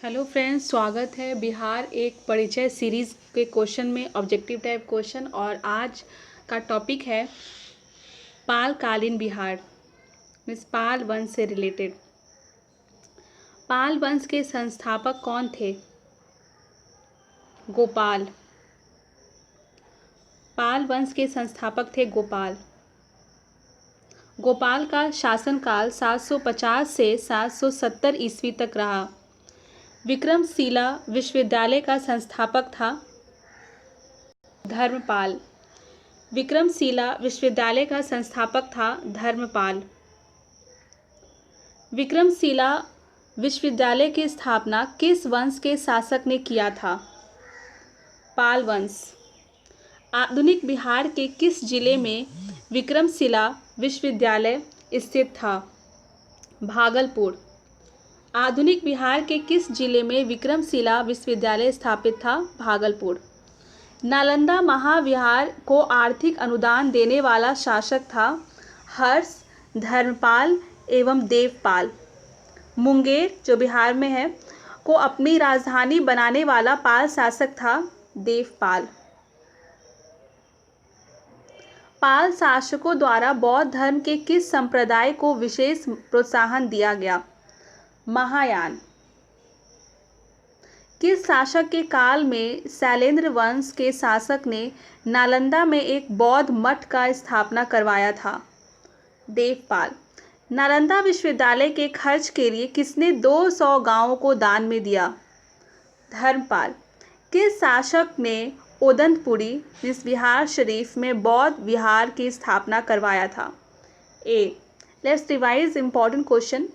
Hello friends, स्वागत है बिहार एक परिचय सीरीज़ के क्वेश्चन में, ऑब्जेक्टिव टाइप क्वेश्चन। और आज का टॉपिक है पाल कालीन बिहार, मीन्स पाल वंश से रिलेटेड। पाल वंश के संस्थापक कौन थे? गोपाल। पाल वंश के संस्थापक थे गोपाल। गोपाल का शासनकाल 750 से 770 ईस्वी तक रहा। विक्रमशिला विश्वविद्यालय का संस्थापक था धर्मपाल। विक्रमशिला विश्वविद्यालय का संस्थापक था धर्मपाल। विक्रमशिला विश्वविद्यालय की स्थापना किस वंश के शासक ने किया था? पाल वंश। आधुनिक बिहार के किस जिले में विक्रमशिला विश्वविद्यालय स्थित था? भागलपुर। आधुनिक बिहार के किस जिले में विक्रमशिला विश्वविद्यालय स्थापित था? भागलपुर। नालंदा महाविहार को आर्थिक अनुदान देने वाला शासक था हर्ष, धर्मपाल एवं देवपाल। मुंगेर, जो बिहार में है, को अपनी राजधानी बनाने वाला पाल शासक था देवपाल। पाल शासकों द्वारा बौद्ध धर्म के किस संप्रदाय को विशेष प्रोत्साहन दिया गया? महायान। किस शासक के काल में शैलेंद्र वंश के शासक ने नालंदा में एक बौद्ध मठ का स्थापना करवाया था? देवपाल। नालंदा विश्वविद्यालय के खर्च के लिए किसने 200 गांवों को दान में दिया? धर्मपाल। किस शासक ने ओदंतपुरी जिस बिहार शरीफ में बौद्ध विहार की स्थापना करवाया था? A. Let's revise important question.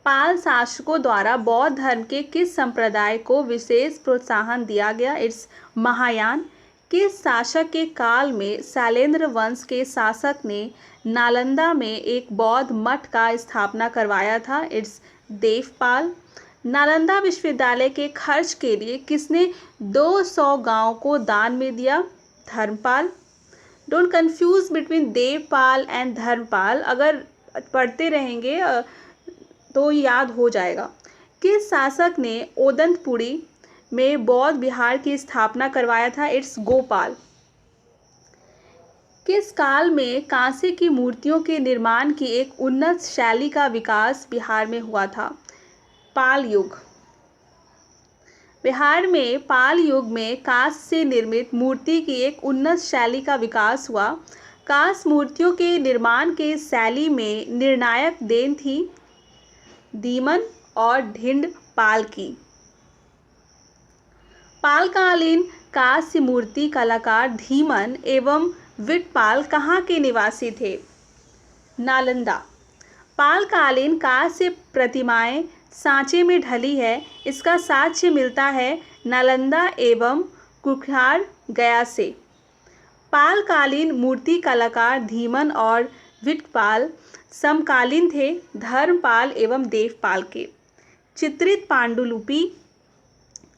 Pala शासकों द्वारा बौद्ध धर्म के किस संप्रदाय को विशेष प्रोत्साहन दिया गया? इट्स महायान। किस शासक के काल में शैलेंद्र वंश के शासक ने नालंदा में एक बौद्ध मठ का स्थापना करवाया था? इट्स देवपाल। नालंदा विश्वविद्यालय के खर्च के लिए किसने 200 गांवों को दान में दिया? Dharmapal. Don't confuse between Devpal and Dharmapal, अगर पढ़ते रहेंगे तो याद हो जाएगा। किस शासक ने ओदंतपुरी में बौद्ध विहार की स्थापना करवाया था? इट्स गोपाल। किस काल में कांसे की मूर्तियों के निर्माण की एक उन्नत शैली का विकास बिहार में हुआ था? पाल युग। बिहार में पाल युग में कांस्य से निर्मित मूर्ति की एक उन्नत शैली का विकास हुआ। कांस्य मूर्तियों के निर्माण के शैली में निर्णायक देन थी धीमन और ढिंड पाल की। पालकालीन कांस्य मूर्ति कलाकार धीमन एवं विटपाल कहाँ के निवासी थे? नालंदा। पालकालीन कांस्य प्रतिमाएं सांचे में ढली है, इसका साक्ष्य मिलता है नालंदा एवं कुख्यार गया से। पालकालीन मूर्ति कलाकार धीमन और विटपाल समकालीन थे धर्मपाल एवं देवपाल के। चित्रित पांडुलिपि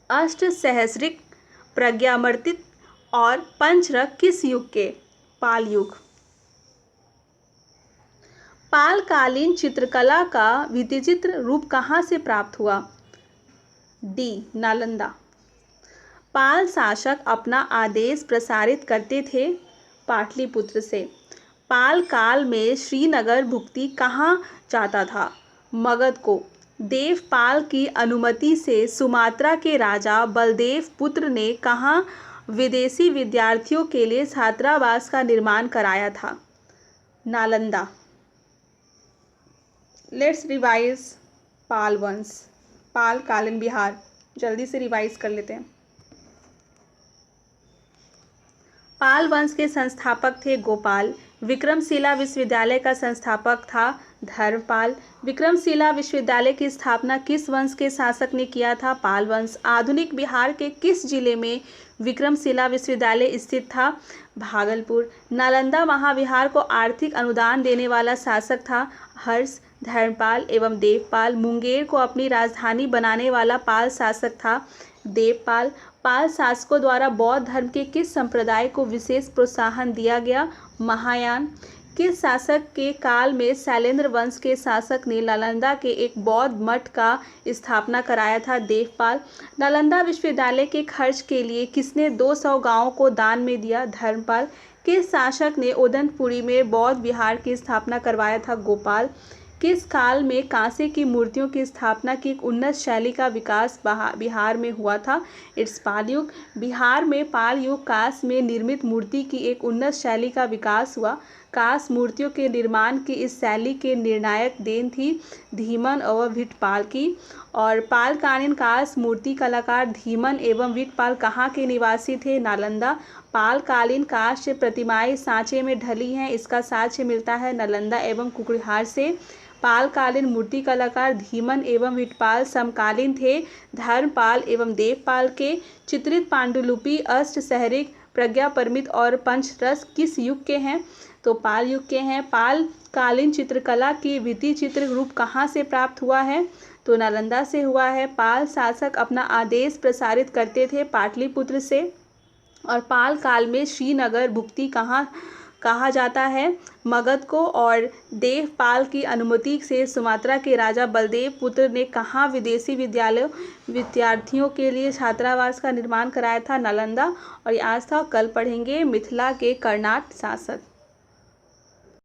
अष्टसहस्रिक, प्रज्ञामृतित और पंचरक किस युग के? पाल युग। पालकालीन चित्रकला का भित्तिचित्र रूप कहाँ से प्राप्त हुआ? डी। नालंदा। पाल शासक अपना आदेश प्रसारित करते थे पाटलिपुत्र से। पाल काल में श्रीनगर भुक्ति कहाँ जाता था? मगध को। देवपाल की अनुमति से सुमात्रा के राजा बलदेव पुत्र ने कहाँ विदेशी विद्यार्थियों के लिए छात्रावास का निर्माण कराया था? नालंदा। लेट्स रिवाइज पाल वंश, पाल कालीन बिहार। जल्दी से रिवाइज कर लेते हैं। पाल वंश के संस्थापक थे गोपाल। विक्रमशिला विश्वविद्यालय का संस्थापक था धर्मपाल। विक्रमशिला विश्वविद्यालय की स्थापना किस वंश के शासक ने किया था? पाल वंश। आधुनिक बिहार के किस जिले में विक्रमशिला विश्वविद्यालय स्थित था? भागलपुर। नालंदा महाविहार को आर्थिक अनुदान देने वाला शासक था हर्ष, धर्मपाल एवं देवपाल। मुंगेर को अपनी राजधानी बनाने वाला पाल शासक था देवपाल। पाल शासकों द्वारा बौद्ध धर्म के किस संप्रदाय को विशेष प्रोत्साहन दिया गया? महायान। किस शासक के काल में शैलेंद्र वंश के शासक ने नालंदा के एक बौद्ध मठ का स्थापना कराया था? देवपाल। नालंदा विश्वविद्यालय के खर्च के लिए किसने 200 गांवों को दान में दिया? धर्मपाल। किस शासक ने उदयपुरी में बौद्ध विहार की स्थापना करवाया था? गोपाल। किस काल में कांसे की मूर्तियों की स्थापना की एक उन्नत शैली का विकास बिहार में हुआ था? इट्स पाल युग। बिहार में पाल युग कांस में निर्मित मूर्ति की एक उन्नत शैली का विकास हुआ। कांस मूर्तियों के निर्माण की इस शैली के निर्णायक देन थी धीमन और विठपाल की। और पालकालीन कांस मूर्ति कलाकार धीमन एवं विठपाल कहाँ के निवासी थे? नालंदा। पालकालीन कांस्य प्रतिमाएं सांचे में ढली हैं, इसका साक्ष्य मिलता है नालंदा एवं कुकड़िहार से। पालकालीन मूर्ति कलाकार धीमन एवं विठपाल समकालीन थे धर्मपाल एवं देवपाल के। चित्रित पांडुलिपि अष्टसहरिक प्रज्ञापरमित और पंचरस किस युग के हैं? तो पाल युग के हैं। पालकालीन चित्रकला की भित्ति चित्र रूप कहाँ से प्राप्त हुआ है? तो नालंदा से हुआ है। पाल शासक अपना आदेश प्रसारित करते थे पाटलिपुत्र से। और पाल काल में श्रीनगर भुक्ति कहा जाता है मगध को। और देवपाल की अनुमति से सुमात्रा के राजा बलदेव पुत्र ने कहाँ विदेशी विद्यार्थियों के लिए छात्रावास का निर्माण कराया था? नालंदा। और आज था, कल पढ़ेंगे मिथिला के कर्नाट शासक।